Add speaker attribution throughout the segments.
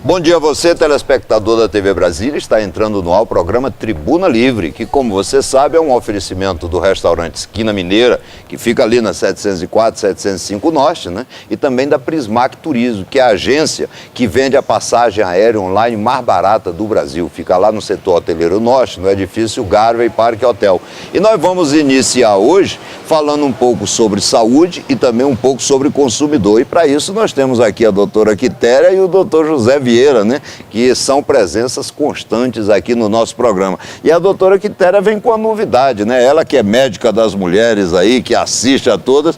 Speaker 1: Bom dia a você, telespectador da TV Brasília. Está entrando no ar o programa Tribuna Livre, que, como você sabe, é um oferecimento do restaurante Esquina Mineira, que fica ali na 704, 705 Norte, né? E também da Prismac Turismo, que é a agência que vende a passagem aérea online mais barata do Brasil. Fica lá no setor hoteleiro norte, no edifício Garvey Parque Hotel. E nós vamos iniciar hoje falando um pouco sobre saúde e também um pouco sobre consumidor. E para isso nós temos aqui a doutora Quitéria e o doutor José Vieira, né, que são presenças constantes aqui no nosso programa. E a doutora Quitéria vem com a novidade, né? Ela que é médica das mulheres aí, que assiste a todas,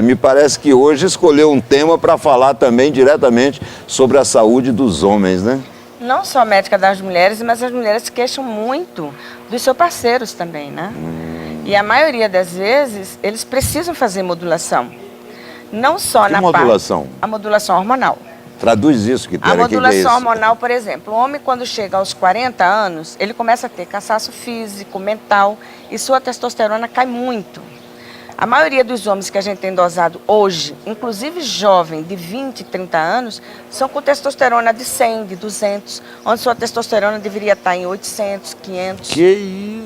Speaker 1: me parece que hoje escolheu um tema para falar também diretamente sobre a saúde dos homens, né?
Speaker 2: Não só médica das mulheres, mas as mulheres se queixam muito dos seus parceiros também, né? E a maioria das vezes, eles precisam fazer modulação. Não só
Speaker 1: Que
Speaker 2: na
Speaker 1: modulação?
Speaker 2: A modulação hormonal.
Speaker 1: Traduz isso, Quitéria.
Speaker 2: A modulação
Speaker 1: que é isso?
Speaker 2: hormonal, por exemplo, o homem quando chega aos 40 anos, ele começa a ter cansaço físico, mental, e sua testosterona cai muito. A maioria dos homens que a gente tem dosado hoje, inclusive jovem de 20, 30 anos, são com testosterona de 100, de 200, onde sua testosterona deveria estar em 800, 500.
Speaker 1: Que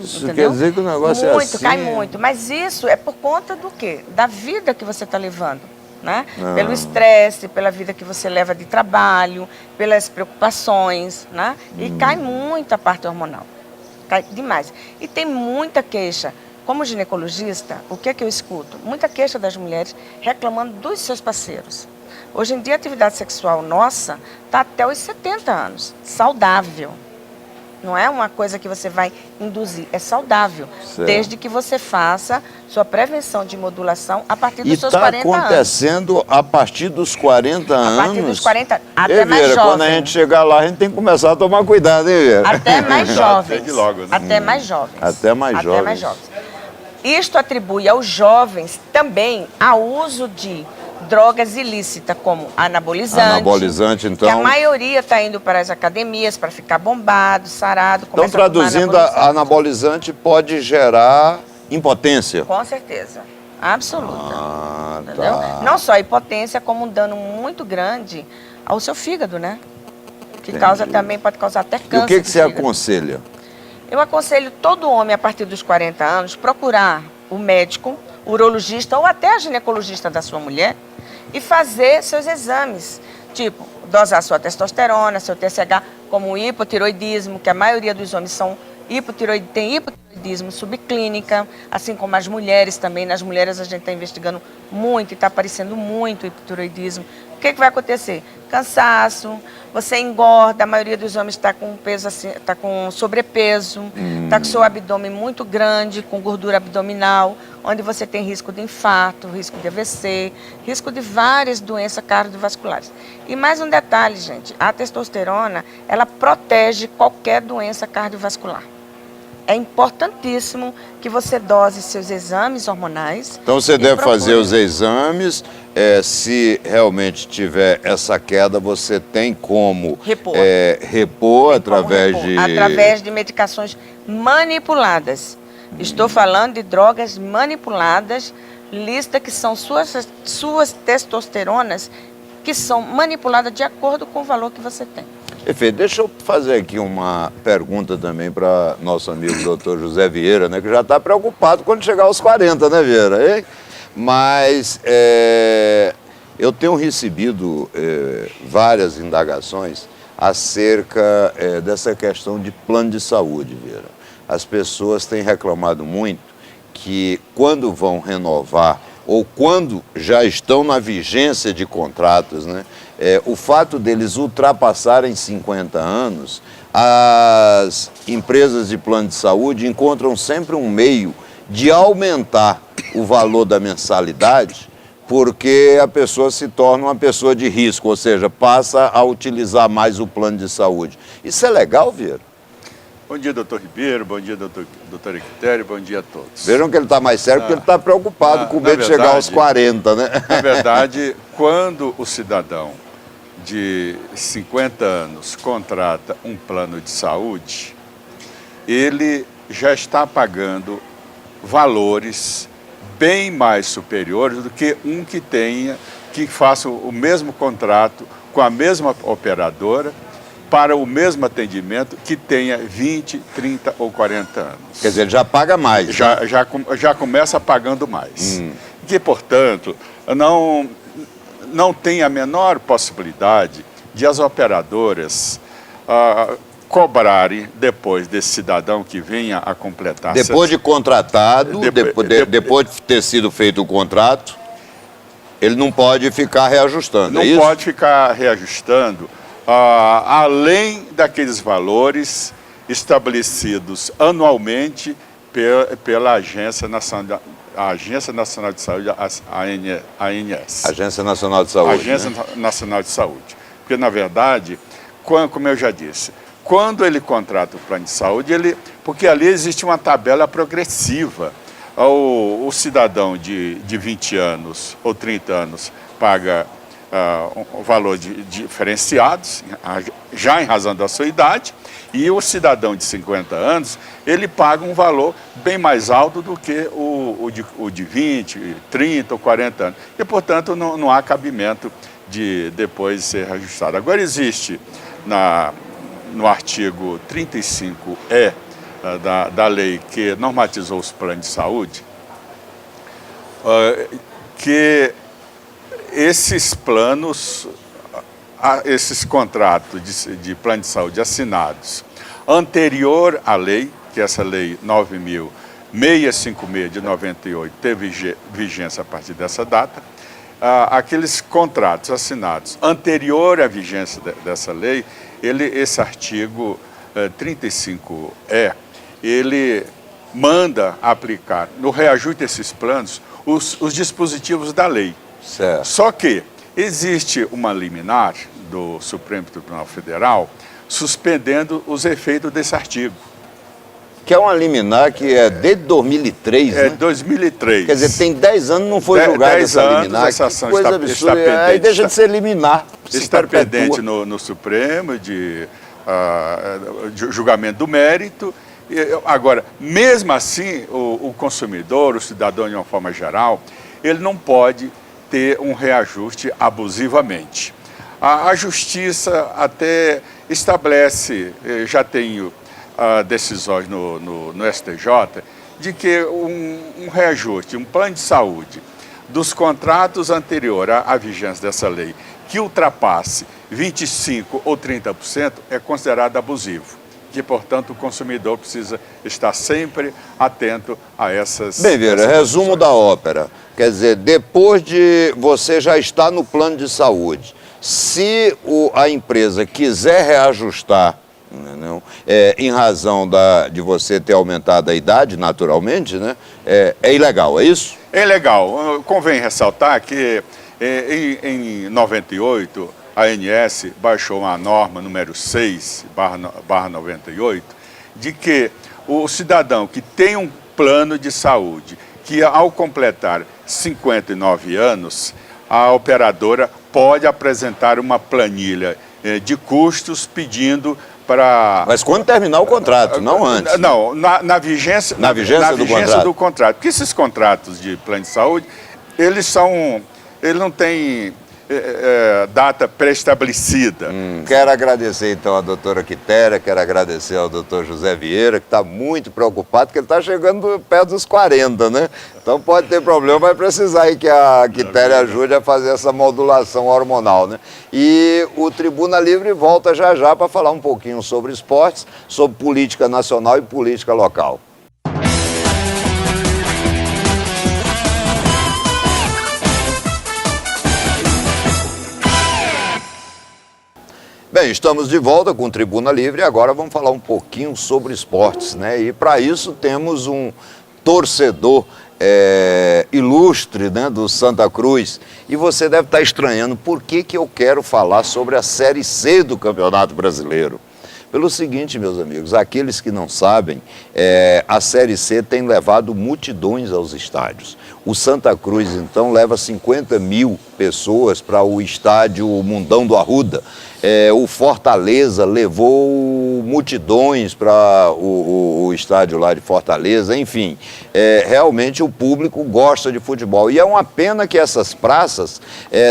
Speaker 1: isso?
Speaker 2: Entendeu?
Speaker 1: Quer dizer que o negócio é assim?
Speaker 2: Muito, cai muito. Mas isso é por conta do quê? Da vida que você está levando. Né? Pelo estresse, pela vida que você leva de trabalho, pelas preocupações, né? E cai muito a parte hormonal, cai demais. E tem muita queixa. Como ginecologista, o que é que eu escuto? Muita queixa das mulheres reclamando dos seus parceiros. Hoje em dia, a atividade sexual nossa está até os 70 anos, saudável. Não é uma coisa que você vai induzir, é saudável,
Speaker 1: certo,
Speaker 2: desde que você faça sua prevenção de modulação a partir dos seus 40 anos.
Speaker 1: E está acontecendo a partir dos 40 anos?
Speaker 2: A partir dos 40, até mais
Speaker 1: Vieira,
Speaker 2: jovem.
Speaker 1: quando a gente chegar lá, a gente tem que começar a tomar cuidado, hein, Vieira?
Speaker 2: Até mais jovens.
Speaker 3: Desde logo, né?
Speaker 2: Até mais jovens.
Speaker 1: Até mais jovens.
Speaker 2: Até mais jovens. Isto atribui aos jovens também ao uso de drogas ilícitas, como anabolizante.
Speaker 1: Anabolizante, então.
Speaker 2: Que a maioria está indo para as academias para ficar bombado, sarado.
Speaker 1: Então, traduzindo, anabolizante pode gerar impotência.
Speaker 2: Com certeza. Absoluta.
Speaker 1: Ah,
Speaker 2: entendeu?
Speaker 1: tá.
Speaker 2: Não só a impotência, como um dano muito grande ao seu fígado, né? Que causa também, pode causar até câncer.
Speaker 1: E o que
Speaker 2: do
Speaker 1: você
Speaker 2: fígado.
Speaker 1: aconselha?
Speaker 2: Eu aconselho todo homem a partir dos 40 anos procurar o médico, o urologista ou até a ginecologista da sua mulher e fazer seus exames, tipo dosar sua testosterona, seu TSH, como o hipotiroidismo, que a maioria dos homens tem hipotiroidismo subclínica, assim como as mulheres também. Nas mulheres a gente está investigando muito e está aparecendo muito o hipotiroidismo. O que vai acontecer? Cansaço, você engorda, a maioria dos homens está com peso assim, está com sobrepeso, está com seu abdômen muito grande, com gordura abdominal, onde você tem risco de infarto, risco de AVC, risco de várias doenças cardiovasculares. E mais um detalhe, gente, a testosterona, ela protege qualquer doença cardiovascular. É importantíssimo que você dose seus exames hormonais.
Speaker 1: Então você deve fazer os exames, se realmente tiver essa queda, você tem como repor
Speaker 2: através de medicações manipuladas. Estou falando de drogas manipuladas, lista que são suas testosteronas, que são manipuladas de acordo com o valor que você tem.
Speaker 1: Perfeito. Deixa eu fazer aqui uma pergunta também para nosso amigo doutor José Vieira, né, que já está preocupado quando chegar aos 40, né, Vieira? Mas eu tenho recebido várias indagações acerca dessa questão de plano de saúde, Vieira. As pessoas têm reclamado muito que quando vão renovar ou quando já estão na vigência de contratos, né, o fato deles ultrapassarem 50 anos, as empresas de plano de saúde encontram sempre um meio de aumentar o valor da mensalidade, porque a pessoa se torna uma pessoa de risco, ou seja, passa a utilizar mais o plano de saúde. Isso é legal, Vieira?
Speaker 3: Bom dia, doutor Ribeiro, bom dia, doutora Quitéria, bom dia a todos.
Speaker 1: Vejam que ele está mais sério porque ele está preocupado com medo de chegar aos 40, né?
Speaker 3: Na verdade, quando o cidadão de 50 anos contrata um plano de saúde, ele já está pagando valores bem mais superiores do que um que faça o mesmo contrato com a mesma operadora para o mesmo atendimento que tenha 20, 30 ou 40 anos.
Speaker 1: Quer dizer, ele já paga mais.
Speaker 3: Já começa pagando mais. Que, portanto, não tem a menor possibilidade de as operadoras cobrarem depois desse cidadão que venha a completar...
Speaker 1: Depois de contratado, depois de ter sido feito o contrato, ele não pode ficar reajustando,
Speaker 3: não
Speaker 1: é isso?
Speaker 3: Não pode ficar reajustando além daqueles valores estabelecidos anualmente pela Agência Nacional de Saúde, a ANS.
Speaker 1: Agência Nacional de Saúde.
Speaker 3: Agência Nacional de Saúde. Porque, na verdade, como eu já disse, quando ele contrata o plano de saúde, porque ali existe uma tabela progressiva. O cidadão de 20 anos ou 30 anos paga um valor diferenciados, já em razão da sua idade, e o cidadão de 50 anos, ele paga um valor bem mais alto do que o de 20, 30 ou 40 anos. E, portanto, não há cabimento de depois ser ajustado. Agora, existe no artigo 35E da lei que normatizou os planos de saúde, que esses planos, esses contratos de plano de saúde assinados anterior à lei, que essa lei 9.656 de 98 teve vigência a partir dessa data, aqueles contratos assinados anterior à vigência dessa lei, esse artigo 35E, ele manda aplicar no reajuste desses planos os dispositivos da lei.
Speaker 1: Certo.
Speaker 3: Só que existe uma liminar do Supremo Tribunal Federal suspendendo os efeitos desse artigo.
Speaker 1: Que é uma liminar que é desde 2003, né?
Speaker 3: 2003.
Speaker 1: Quer dizer, tem 10 anos não foi julgada essa liminar.
Speaker 3: Essa ação
Speaker 1: que coisa
Speaker 3: está
Speaker 1: absurda.
Speaker 3: pendente.
Speaker 1: Aí deixa de ser liminar.
Speaker 3: Está pendente no Supremo de julgamento do mérito. Agora, mesmo assim, o consumidor, o cidadão de uma forma geral, ele não pode ter um reajuste abusivamente. A Justiça até estabelece, já tenho decisões no STJ, de que um reajuste, um plano de saúde dos contratos anteriores à vigência dessa lei, que ultrapasse 25% ou 30%, é considerado abusivo. Que, portanto, o consumidor precisa estar sempre atento a essas...
Speaker 1: Bem, Vieira, resumo da ópera. Quer dizer, depois de você já estar no plano de saúde, se a empresa quiser reajustar, não, em razão de você ter aumentado a idade, naturalmente, né, é ilegal, é isso?
Speaker 3: É ilegal. Convém ressaltar que em 98, a ANS baixou uma norma número 6/98, de que o cidadão que tem um plano de saúde, que ao completar 59 anos, a operadora pode apresentar uma planilha de custos pedindo para...
Speaker 1: Mas quando terminar o contrato, não antes.
Speaker 3: Não, na vigência do contrato. Porque esses contratos de plano de saúde, eles não têm data pré-estabelecida.
Speaker 1: Quero agradecer, então, a doutora Quitéria, quero agradecer ao doutor José Vieira, que está muito preocupado, porque ele está chegando perto dos 40, né? Então pode ter problema, vai precisar aí que a Quitéria ajude a fazer essa modulação hormonal, né? E o Tribuna Livre volta já para falar um pouquinho sobre esportes, sobre política nacional e política local. Bem, estamos de volta com o Tribuna Livre e agora vamos falar um pouquinho sobre esportes, né? E para isso temos um torcedor ilustre, né, do Santa Cruz. E você deve estar estranhando por que eu quero falar sobre a Série C do Campeonato Brasileiro. Pelo seguinte, meus amigos, aqueles que não sabem, a Série C tem levado multidões aos estádios. O Santa Cruz, então, leva 50 mil pessoas para o estádio Mundão do Arruda. O Fortaleza levou multidões para o estádio lá de Fortaleza, enfim, realmente o público gosta de futebol. E é uma pena que essas praças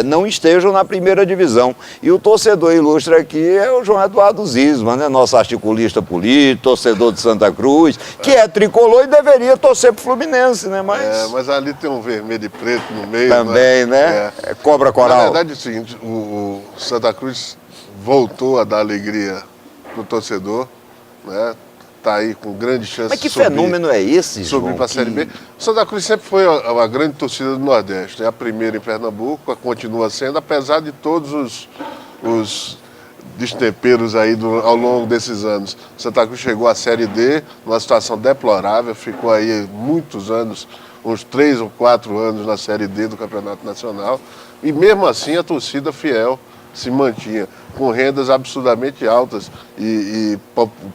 Speaker 1: não estejam na primeira divisão. E o torcedor ilustre aqui é o João Eduardo Zisman, né? Nosso articulista político, torcedor de Santa Cruz, que é tricolor e deveria torcer pro Fluminense, né?
Speaker 4: Mas ali tem um vermelho e preto no meio.
Speaker 1: Também, né? Cobra coral.
Speaker 4: Na verdade é o seguinte, o Santa Cruz voltou a dar alegria pro torcedor, né? Tá aí com grande chance
Speaker 1: Mas que
Speaker 4: de subir,
Speaker 1: fenômeno é esse, João?
Speaker 4: subir para a Série B. O Santa Cruz sempre foi a grande torcida do Nordeste. É a primeira em Pernambuco, continua sendo, apesar de todos os destemperos aí ao longo desses anos. O Santa Cruz chegou à Série D, numa situação deplorável, ficou aí muitos anos, uns 3 ou 4 anos na Série D do Campeonato Nacional, e mesmo assim a torcida fiel se mantinha, com rendas absurdamente altas e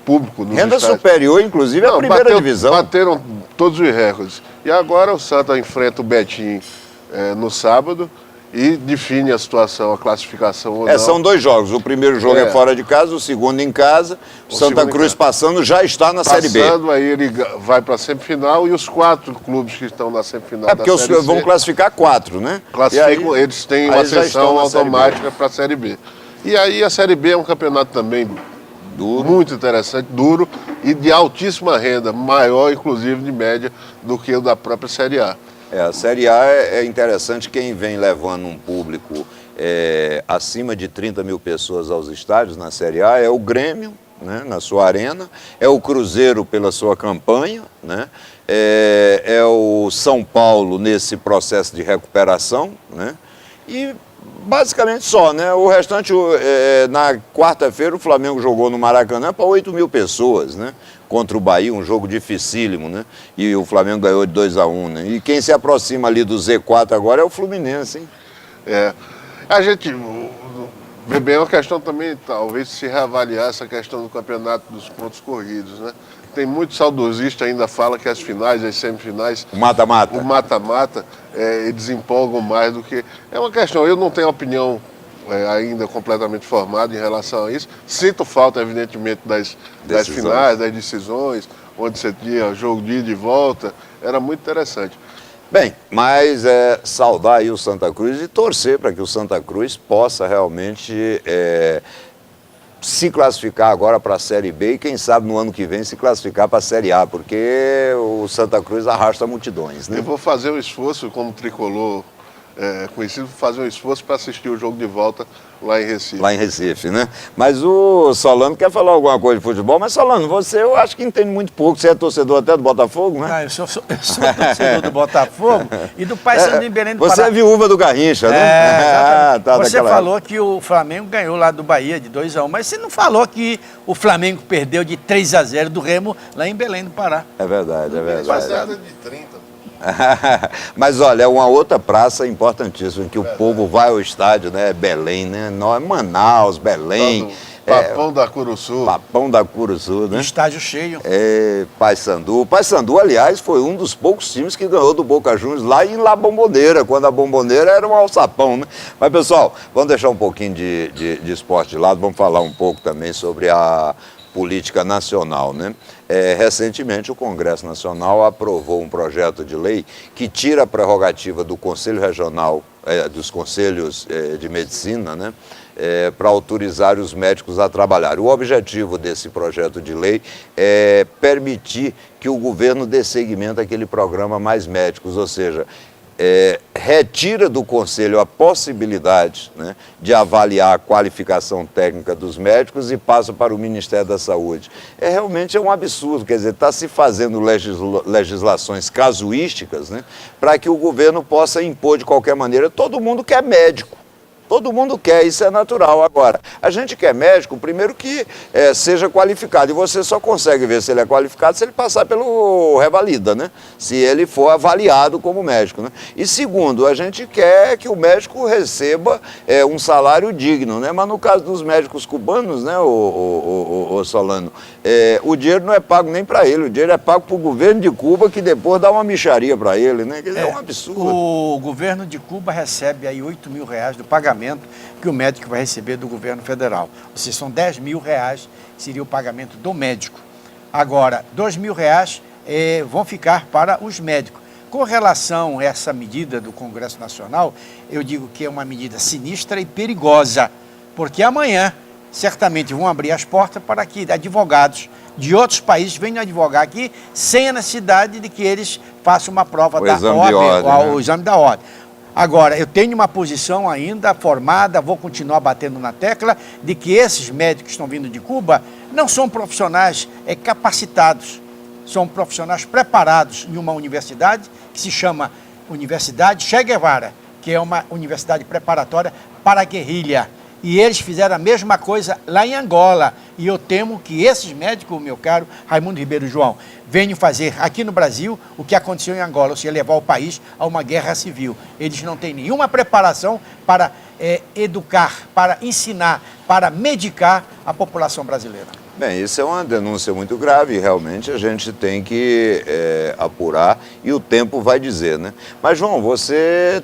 Speaker 4: público nos
Speaker 1: Renda
Speaker 4: estádios.
Speaker 1: superior, inclusive, à primeira divisão.
Speaker 4: Bateram todos os recordes. E agora o Santa enfrenta o Betim no sábado e define a situação, a classificação ou não.
Speaker 1: São 2 jogos. O primeiro jogo é fora de casa, o segundo em casa. O Santa Cruz passando já está na Série B.
Speaker 4: Passando, aí ele vai para a semifinal e os 4 clubes que estão na semifinal da
Speaker 1: porque
Speaker 4: Série C
Speaker 1: vão classificar 4, né?
Speaker 4: classificam, eles têm uma ascensão automática para a Série B. E aí a Série B é um campeonato também duro, muito interessante, duro e de altíssima renda, maior inclusive de média do que o da própria Série A.
Speaker 1: A Série A é interessante, quem vem levando um público acima de 30 mil pessoas aos estádios na Série A é o Grêmio, né, na sua arena, é o Cruzeiro pela sua campanha, né, é o São Paulo nesse processo de recuperação, né, e basicamente só, né? O restante, na quarta-feira o Flamengo jogou no Maracanã para 8 mil pessoas, né? Contra o Bahia, um jogo dificílimo, né? E o Flamengo ganhou de 2-1, né? E quem se aproxima ali do Z4 agora é o Fluminense, hein?
Speaker 4: A gente vê bem uma questão também, talvez, se reavaliar essa questão do campeonato dos pontos corridos, né? Tem muito saudosista ainda fala que as finais, as semifinais...
Speaker 1: O mata-mata.
Speaker 4: O mata-mata, eles empolgam mais do que... É uma questão, eu não tenho opinião ainda completamente formada em relação a isso. Sinto falta, evidentemente, das finais, das decisões, onde você tinha jogo de ida e volta. Era muito interessante.
Speaker 1: Bem, mas saudar aí o Santa Cruz e torcer para que o Santa Cruz possa realmente... se classificar agora para a Série B e quem sabe no ano que vem se classificar para a Série A, porque o Santa Cruz arrasta multidões, né?
Speaker 4: Eu vou fazer um esforço como tricolor conhecido, fazer um esforço para assistir o jogo de volta lá em Recife.
Speaker 1: Lá em Recife, né? Mas o Solano quer falar alguma coisa de futebol, mas Solano, você eu acho que entende muito pouco, você é torcedor até do Botafogo, né?
Speaker 5: Eu sou torcedor do Botafogo e do Paysandu em Belém do Pará.
Speaker 1: Você é viúva do Garrincha, né?
Speaker 5: Você falou que o Flamengo ganhou lá do Bahia de 2-1, mas você não falou que o Flamengo perdeu de 3-0 do Remo lá em Belém do Pará.
Speaker 1: É verdade, é verdade.
Speaker 4: Passada de 30.
Speaker 1: Mas olha, é uma outra praça importantíssima, que o povo vai ao estádio, né? Belém, né? Manaus, Belém.
Speaker 4: Papão da Curuçu.
Speaker 1: Papão da Curuçu, né?
Speaker 5: Estádio cheio.
Speaker 1: Paysandu. Paysandu, aliás, foi um dos poucos times que ganhou do Boca Juniors lá em La Bombonera, quando a Bombonera era um alçapão, né? Mas, pessoal, vamos deixar um pouquinho de esporte de lado, vamos falar um pouco também sobre a política nacional, né? Recentemente, o Congresso Nacional aprovou um projeto de lei que tira a prerrogativa do Conselho Regional, dos Conselhos de Medicina, né? Para autorizar os médicos a trabalhar. O objetivo desse projeto de lei é permitir que o governo dê seguimento àquele programa Mais Médicos, ou seja, retira do Conselho a possibilidade, né, de avaliar a qualificação técnica dos médicos e passa para o Ministério da Saúde. Realmente um absurdo, quer dizer, está se fazendo legislações casuísticas, né, para que o governo possa impor de qualquer maneira. Todo mundo quer médico. Todo mundo quer, isso é natural. Agora, a gente quer médico, primeiro que seja qualificado. E você só consegue ver se ele é qualificado se ele passar pelo Revalida, né? Se ele for avaliado como médico, né? E segundo, a gente quer que o médico receba um salário digno, né? Mas no caso dos médicos cubanos, né, o Solano, o dinheiro não é pago nem para ele, o dinheiro é pago para o governo de Cuba, que depois dá uma mixaria para ele, né? Quer dizer, é um absurdo.
Speaker 5: O governo de Cuba recebe aí R$8 mil do pagamento que o médico vai receber do governo federal. Ou seja, são R$10 mil seria o pagamento do médico. Agora, R$2 mil vão ficar para os médicos. Com relação a essa medida do Congresso Nacional, eu digo que é uma medida sinistra e perigosa, porque amanhã certamente vão abrir as portas para que advogados de outros países venham advogar aqui sem a necessidade de que eles façam uma prova da ordem, o exame da ordem. Agora, eu tenho uma posição ainda formada, vou continuar batendo na tecla, de que esses médicos que estão vindo de Cuba não são profissionais capacitados, são profissionais preparados em uma universidade que se chama Universidade Che Guevara, que é uma universidade preparatória para a guerrilha. E eles fizeram a mesma coisa lá em Angola. E eu temo que esses médicos, meu caro Raimundo Ribeiro João, venham fazer aqui no Brasil o que aconteceu em Angola, ou seja, levar o país a uma guerra civil. Eles não têm nenhuma preparação para educar, para ensinar, para medicar a população brasileira.
Speaker 1: Bem, isso é uma denúncia muito grave e realmente a gente tem que apurar e o tempo vai dizer, né? Mas, João, você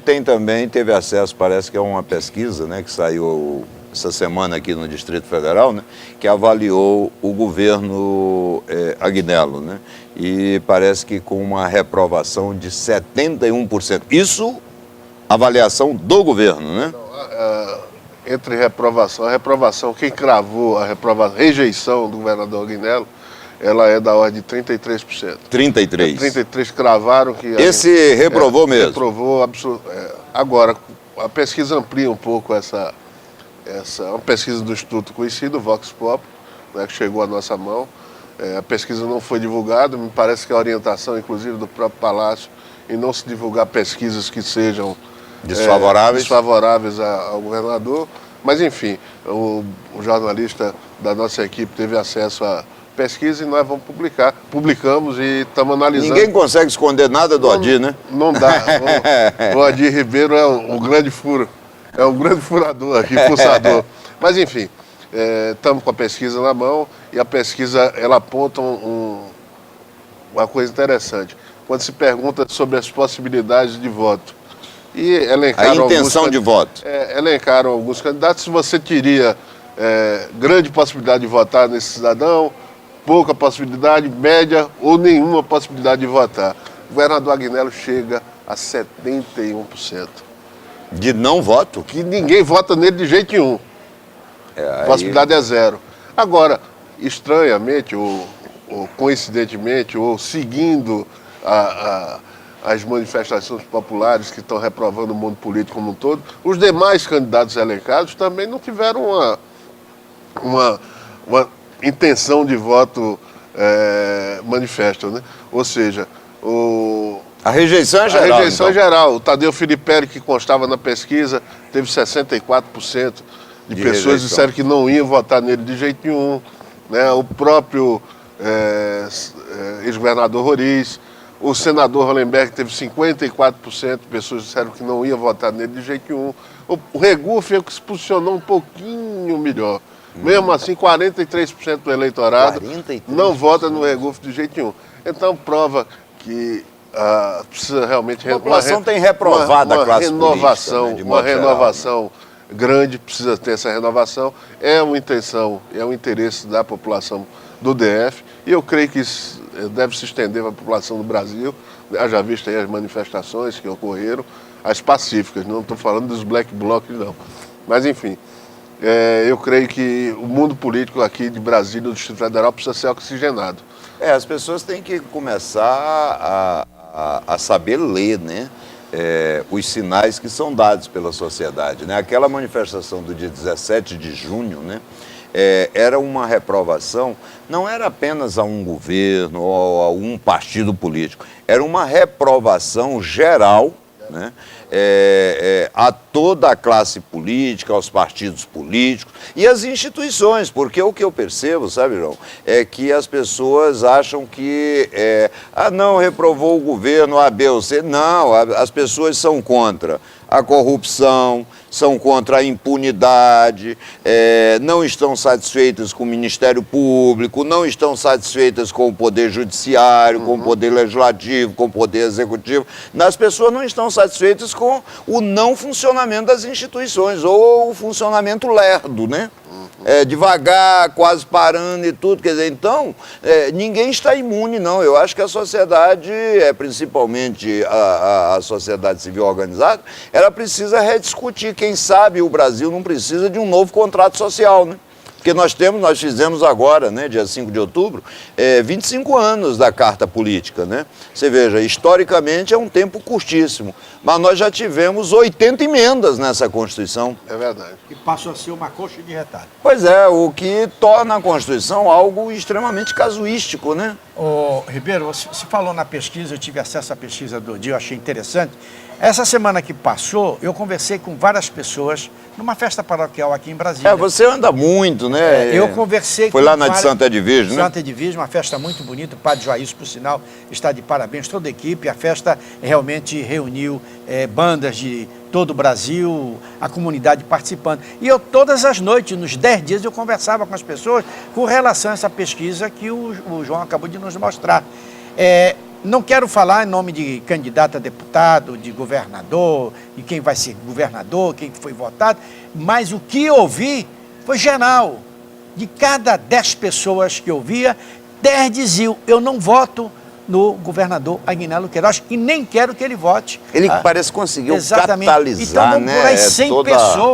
Speaker 1: teve acesso, parece que é uma pesquisa, né, que saiu essa semana aqui no Distrito Federal, né, que avaliou o governo Agnello, né? E parece que com uma reprovação de 71%. Isso, avaliação do governo, né?
Speaker 4: Entre reprovação, quem cravou a rejeição do governador Agnello, ela é da ordem de 33%.
Speaker 1: 33%.
Speaker 4: 33% cravaram que...
Speaker 1: Esse reprovou mesmo?
Speaker 4: Reprovou, agora, a pesquisa amplia um pouco uma pesquisa do Instituto conhecido, Vox Pop, né, que chegou à nossa mão. A pesquisa não foi divulgada, me parece que a orientação, inclusive, do próprio Palácio, em não se divulgar pesquisas que sejam desfavoráveis ao governador. Mas, enfim, o jornalista da nossa equipe teve acesso à pesquisa e nós vamos publicar. Publicamos e estamos analisando.
Speaker 1: Ninguém consegue esconder nada do Adir, né?
Speaker 4: Não dá. O Adir Ribeiro é um grande furo. É um grande furador aqui, fuçador. Mas, enfim, estamos com a pesquisa na mão e a pesquisa ela aponta uma coisa interessante. Quando se pergunta sobre as possibilidades de voto, e elencaram
Speaker 1: a intenção de voto.
Speaker 4: Elencaram alguns candidatos. Se você teria grande possibilidade de votar nesse cidadão, pouca possibilidade, média ou nenhuma possibilidade de votar. O governador Agnello chega a 71%.
Speaker 1: De não voto?
Speaker 4: Que ninguém vota nele de jeito nenhum. A possibilidade é zero. Agora, estranhamente, ou coincidentemente, ou seguindo as manifestações populares que estão reprovando o mundo político como um todo, os demais candidatos elencados também não tiveram uma intenção de voto manifesta, né? Ou seja,
Speaker 1: a rejeição é geral.
Speaker 4: A rejeição é geral. O Tadeu Filipelli, que constava na pesquisa, teve 64% de pessoas que disseram que não iam votar nele de jeito nenhum, né? O próprio ex-governador Roriz, o senador Hollenberg teve 54% de pessoas que disseram que não iam votar nele de jeito nenhum. O Regufe é o que se posicionou um pouquinho melhor. Mesmo assim, 43% do eleitorado 43%. Não vota no Regufe de jeito nenhum. Então, prova que precisa realmente...
Speaker 1: A população tem reprovado a classe
Speaker 4: renovação,
Speaker 1: política, né,
Speaker 4: uma renovação grande, precisa ter essa renovação. É uma intenção, é um interesse da população do DF, e eu creio que isso deve se estender para a população do Brasil. Já visto aí as manifestações que ocorreram, as pacíficas, não estou falando dos black blocs, não. Mas, enfim, eu creio que o mundo político aqui de Brasília, do Distrito Federal, precisa ser oxigenado.
Speaker 1: As pessoas têm que começar a saber ler, né? Os sinais que são dados pela sociedade, né? Aquela manifestação do dia 17 de junho, né? Era uma reprovação, não era apenas a um governo ou a um partido político, era uma reprovação geral né? A toda a classe política, aos partidos políticos e às instituições, porque o que eu percebo, sabe, João, é que as pessoas acham que, não, reprovou o governo A, B ou C. Não, as pessoas são contra a corrupção, são contra a impunidade, não estão satisfeitas com o Ministério Público, não estão satisfeitas com o Poder Judiciário, com o Poder Legislativo, com o Poder Executivo. As pessoas não estão satisfeitas com o não funcionamento das instituições, ou o funcionamento lerdo, né? Devagar, quase parando e tudo. Quer dizer, então, ninguém está imune, não. Eu acho que a sociedade, principalmente a sociedade civil organizada, ela precisa rediscutir. Quem sabe o Brasil não precisa de um novo contrato social, né? Porque nós fizemos agora, né, dia 5 de outubro, 25 anos da Carta Política, né? Você veja, historicamente é um tempo curtíssimo, mas nós já tivemos 80 emendas nessa Constituição.
Speaker 4: É verdade.
Speaker 5: E passou a ser uma coxa de retalho.
Speaker 1: Pois é, o que torna a Constituição algo extremamente casuístico, né?
Speaker 5: Ô, Ribeiro, você falou na pesquisa, eu tive acesso à pesquisa do dia, eu achei interessante. Essa semana que passou, eu conversei com várias pessoas numa festa paroquial aqui em Brasília.
Speaker 1: Você anda muito, né?
Speaker 5: Eu conversei
Speaker 1: Foi
Speaker 5: com
Speaker 1: lá na de Santa Edvige, né?
Speaker 5: Santa Edvige, uma festa muito bonita. O Padre Joaísio, por sinal, está de parabéns, toda a equipe. A festa realmente reuniu bandas de todo o Brasil, a comunidade participando. E eu, todas as noites, nos 10 dias, eu conversava com as pessoas com relação a essa pesquisa que o João acabou de nos mostrar. Não quero falar em nome de candidato a deputado, de governador, de quem vai ser governador, quem foi votado, mas o que eu ouvi foi geral. De cada 10 pessoas que eu via, 10 diziam, eu não voto no governador Aguinaldo Queiroz e nem quero que ele vote.
Speaker 1: Ele parece que conseguiu
Speaker 5: Exatamente.
Speaker 1: catalisar,
Speaker 5: então, vamos
Speaker 1: né?
Speaker 5: por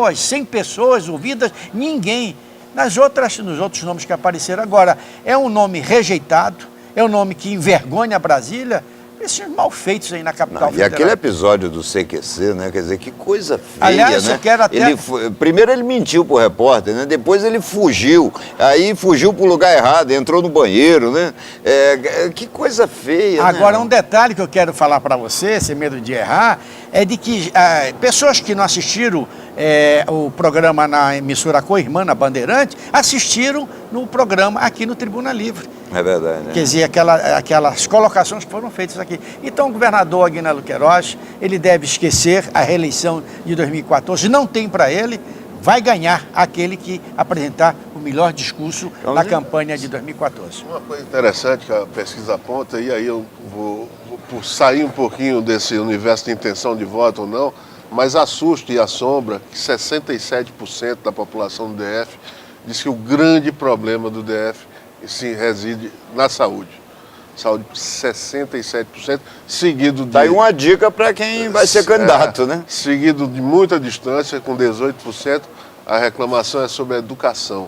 Speaker 5: aí 100 pessoas ouvidas, ninguém. Nos outros nomes que apareceram agora, é um nome rejeitado, é um nome que envergonha Brasília, esses mal feitos aí na capital federal.
Speaker 1: E aquele episódio do CQC, né? Quer dizer, que coisa feia,
Speaker 5: aliás,
Speaker 1: né?
Speaker 5: eu quero até...
Speaker 1: Primeiro ele mentiu pro repórter, né? Depois ele fugiu, aí fugiu pro lugar errado, entrou no banheiro, né? Que coisa feia,
Speaker 5: Agora,
Speaker 1: né?
Speaker 5: um detalhe que eu quero falar para você, sem medo de errar, é de que pessoas que não assistiram o programa na emissora Co-Irmã, na Bandeirante, assistiram no programa aqui no Tribuna Livre.
Speaker 1: É verdade, né?
Speaker 5: Quer dizer, aquelas colocações que foram feitas aqui. Então, o governador Aguinaldo Queiroz, ele deve esquecer a reeleição de 2014, não tem para ele, vai ganhar aquele que apresentar o melhor discurso na campanha de 2014.
Speaker 4: Uma coisa interessante que a pesquisa aponta, e aí eu vou sair um pouquinho desse universo de intenção de voto ou não, mas assusta e assombra que 67% da população do DF diz que o grande problema do DF reside na saúde. Saúde, 67%, seguido de...
Speaker 1: Tá aí uma dica para quem vai ser candidato, né?
Speaker 4: Seguido de muita distância, com 18%, a reclamação é sobre a educação,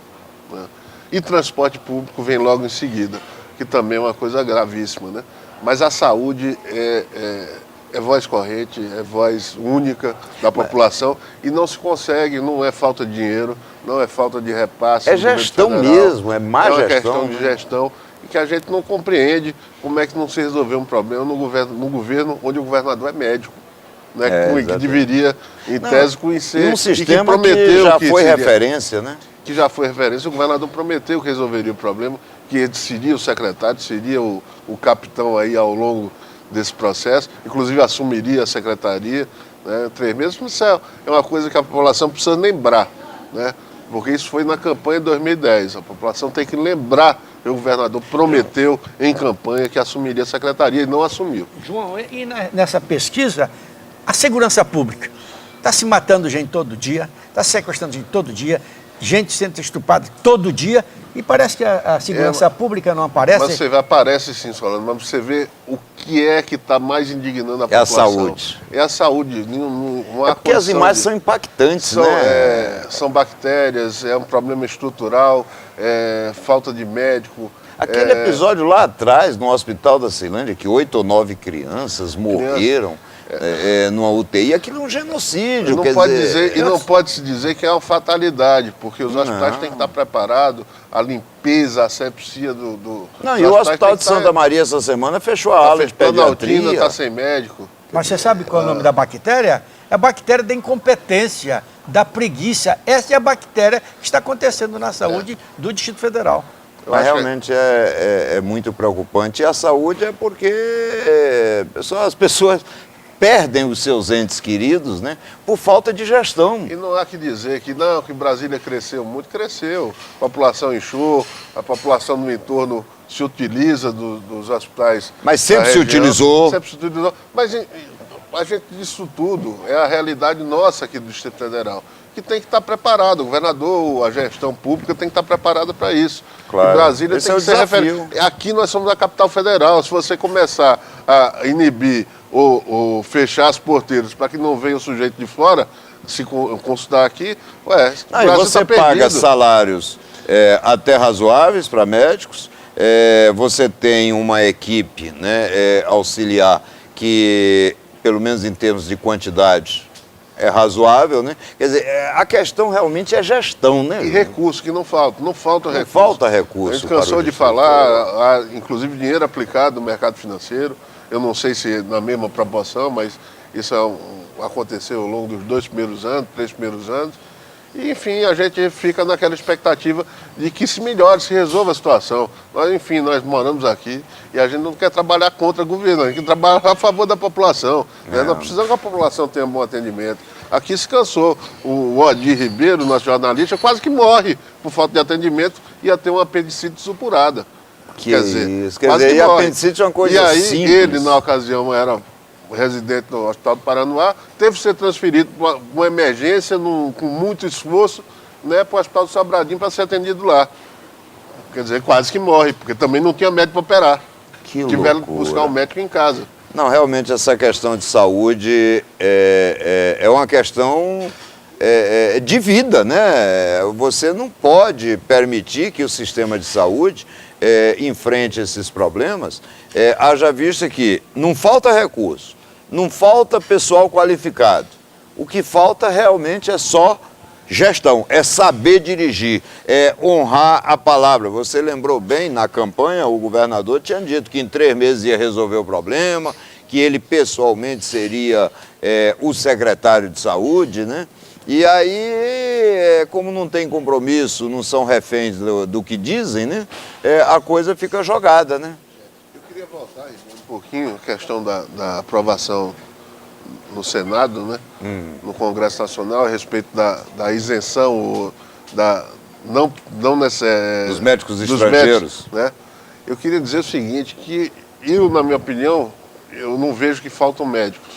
Speaker 4: né? E transporte público vem logo em seguida, que também é uma coisa gravíssima, né? Mas a saúde é voz corrente, é voz única da população e não se consegue, não é falta de dinheiro, não é falta de repasse.
Speaker 1: É gestão mesmo, é má gestão.
Speaker 4: É uma questão de gestão e que a gente não compreende como é que não se resolveu um problema no governo onde o governador é médico, né? Que deveria, em tese, conhecer
Speaker 1: um sistema que já foi referência, né?
Speaker 4: Que já foi referência, o governador prometeu que resolveria o problema, que seria o secretário, seria o capitão aí ao longo desse processo, inclusive assumiria a secretaria, né, 3 meses. Isso é uma coisa que a população precisa lembrar, né, porque isso foi na campanha de 2010. A população tem que lembrar que o governador prometeu em campanha que assumiria a secretaria e não assumiu.
Speaker 5: João, e nessa pesquisa, a segurança pública está se matando gente todo dia, está sequestrando gente todo dia, gente sendo estuprada todo dia, e parece que a segurança pública não aparece.
Speaker 4: Mas você vê, aparece sim, Solano, mas você vê o que é que está mais indignando a população.
Speaker 1: É a saúde.
Speaker 4: É a saúde. Não há
Speaker 1: porque as imagens são impactantes, né?
Speaker 4: São bactérias, é um problema estrutural, falta de médico.
Speaker 1: Aquele episódio lá atrás, no Hospital da Ceilândia, que 8 ou 9 crianças morreram numa UTI, aquilo é um genocídio.
Speaker 4: Não pode se dizer que é uma fatalidade, porque os hospitais têm que estar preparados, a limpeza, a asepsia
Speaker 1: Não, e o Hospital de Santa Maria essa semana fechou a ala de pediatria.
Speaker 4: Está sem médico.
Speaker 5: Mas você sabe qual é o nome da bactéria? É a bactéria da incompetência, da preguiça. Essa é a bactéria que está acontecendo na saúde do Distrito Federal.
Speaker 1: Mas realmente é muito preocupante. E a saúde é porque as pessoas perdem os seus entes queridos, né, por falta de gestão.
Speaker 4: E não há que dizer que não, que Brasília cresceu muito, cresceu. A população inchou, a população no entorno se utiliza dos hospitais.
Speaker 1: Mas sempre se utilizou.
Speaker 4: Sempre se utilizou. Mas a gente, disso tudo, é a realidade nossa aqui do Distrito Federal, que tem que estar preparado. O governador, a gestão pública tem que estar preparada para isso.
Speaker 1: Claro.
Speaker 4: E Brasília
Speaker 1: Esse
Speaker 4: tem
Speaker 1: é
Speaker 4: que
Speaker 1: o
Speaker 4: ser referente. Aqui nós somos a capital federal. Se você começar a inibir ou fechar as porteiras para que não venha o sujeito de fora se consultar aqui,
Speaker 1: e você paga salários até razoáveis para médicos, você tem uma equipe, né, auxiliar que, pelo menos em termos de quantidade, é razoável, né? Quer dizer, a questão realmente é gestão, né?
Speaker 4: E recurso, que não falta. Não falta recurso.
Speaker 1: Falta recurso.
Speaker 4: A gente cansou de falar, inclusive dinheiro aplicado no mercado financeiro. Eu não sei se na mesma proporção, mas isso aconteceu ao longo dos 2 primeiros anos, 3 primeiros anos. E, enfim, a gente fica naquela expectativa de que se melhore, se resolva a situação. Mas, enfim, nós moramos aqui e a gente não quer trabalhar contra o governo, a gente quer trabalhar a favor da população. Né? Nós precisamos que a população tenha um bom atendimento. Aqui se cansou. O Odir Ribeiro, nosso jornalista, quase que morre por falta de atendimento e ia ter uma apendicite supurada.
Speaker 1: Quer dizer, e a apendicite é uma coisa simples.
Speaker 4: E aí, ele, na ocasião, era residente no Hospital do Paranoá, teve que ser transferido para uma emergência, com muito esforço, né, para o Hospital do Sobradinho para ser atendido lá. Quer dizer, quase que morre, porque também não tinha médico para operar. Tiveram que buscar um médico em casa.
Speaker 1: Não, realmente essa questão de saúde é uma questão de vida, né? Você não pode permitir que o sistema de saúde enfrente esses problemas, haja vista que não falta recurso, não falta pessoal qualificado. O que falta realmente é só gestão, é saber dirigir, é honrar a palavra. Você lembrou bem, na campanha, o governador tinha dito que em 3 meses ia resolver o problema, que ele pessoalmente seria o secretário de saúde, né? E aí, como não tem compromisso, não são reféns do que dizem, né? A coisa fica jogada, né?
Speaker 4: Eu queria voltar um pouquinho a questão da aprovação no Senado, né? No Congresso Nacional, a respeito da isenção,
Speaker 1: dos médicos estrangeiros.
Speaker 4: Médicos, né? Eu queria dizer o seguinte, que eu, na minha opinião, eu não vejo que faltam médicos.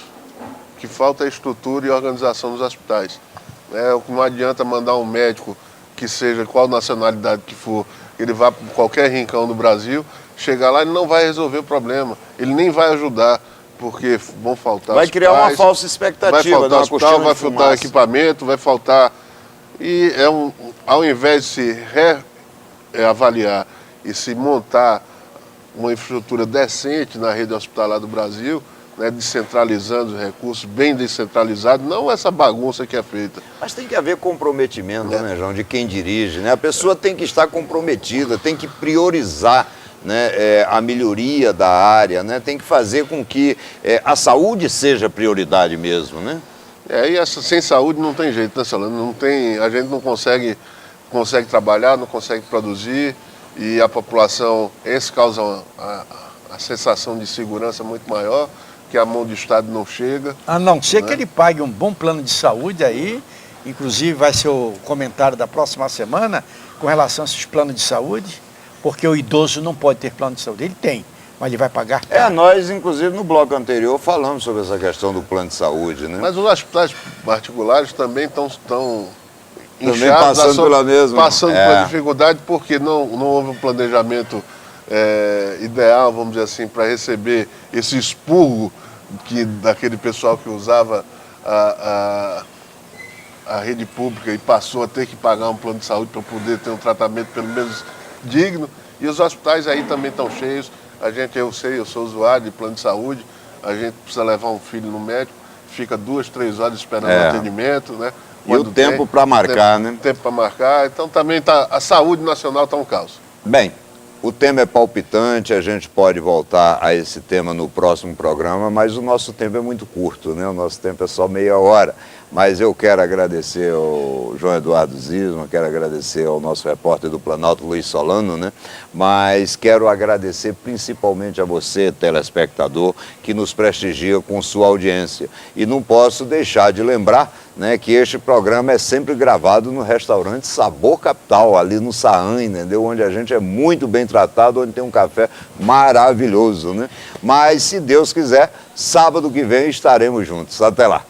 Speaker 4: O que falta é estrutura e organização dos hospitais. Não adianta mandar um médico, que seja qual nacionalidade que for, ele vá para qualquer rincão do Brasil, chegar lá, ele não vai resolver o problema, ele nem vai ajudar, porque vão faltar
Speaker 1: vai criar uma falsa expectativa,
Speaker 4: vai faltar hospital, vai faltar equipamento, vai faltar... E ao invés de se reavaliar e se montar uma infraestrutura decente na rede hospitalar do Brasil, né, descentralizando os recursos, bem descentralizado, não essa bagunça que é feita.
Speaker 1: Mas tem que haver comprometimento, né, João, de quem dirige, né? A pessoa tem que estar comprometida, tem que priorizar, né, a melhoria da área, né? Tem que fazer com que a saúde seja prioridade mesmo, né?
Speaker 4: Sem saúde não tem jeito, né, Solano? A gente não consegue trabalhar, não consegue produzir, e a população, isso causa a sensação de segurança muito maior, que a mão do Estado não chega.
Speaker 5: A não ser que ele pague um bom plano de saúde aí, inclusive vai ser o comentário da próxima semana, com relação a esses planos de saúde, porque o idoso não pode ter plano de saúde. Ele tem, mas ele vai pagar caro.
Speaker 1: Nós, inclusive, no bloco anterior, falamos sobre essa questão do plano de saúde, né?
Speaker 4: Mas os hospitais particulares também estão
Speaker 1: inchados,
Speaker 4: passando por dificuldade, porque não houve um planejamento ideal, vamos dizer assim, para receber esse expurgo daquele pessoal que usava a rede pública e passou a ter que pagar um plano de saúde para poder ter um tratamento pelo menos digno. E os hospitais aí também estão cheios. Eu sou usuário de plano de saúde, a gente precisa levar um filho no médico, fica 2, 3 horas esperando o atendimento, né?
Speaker 1: E o tempo para marcar, né?
Speaker 4: Tempo para marcar. Então também a saúde nacional está um caos.
Speaker 1: Bem, o tema é palpitante, a gente pode voltar a esse tema no próximo programa, mas o nosso tempo é muito curto, né? O nosso tempo é só meia hora. Mas eu quero agradecer ao João Eduardo Zisman, quero agradecer ao nosso repórter do Planalto, Luiz Solano, né? Mas quero agradecer principalmente a você, telespectador, que nos prestigia com sua audiência. E não posso deixar de lembrar, né, que este programa é sempre gravado no restaurante Sabor Capital, ali no Saam, entendeu? Onde a gente é muito bem tratado, onde tem um café maravilhoso, né? Mas, se Deus quiser, sábado que vem estaremos juntos. Até lá.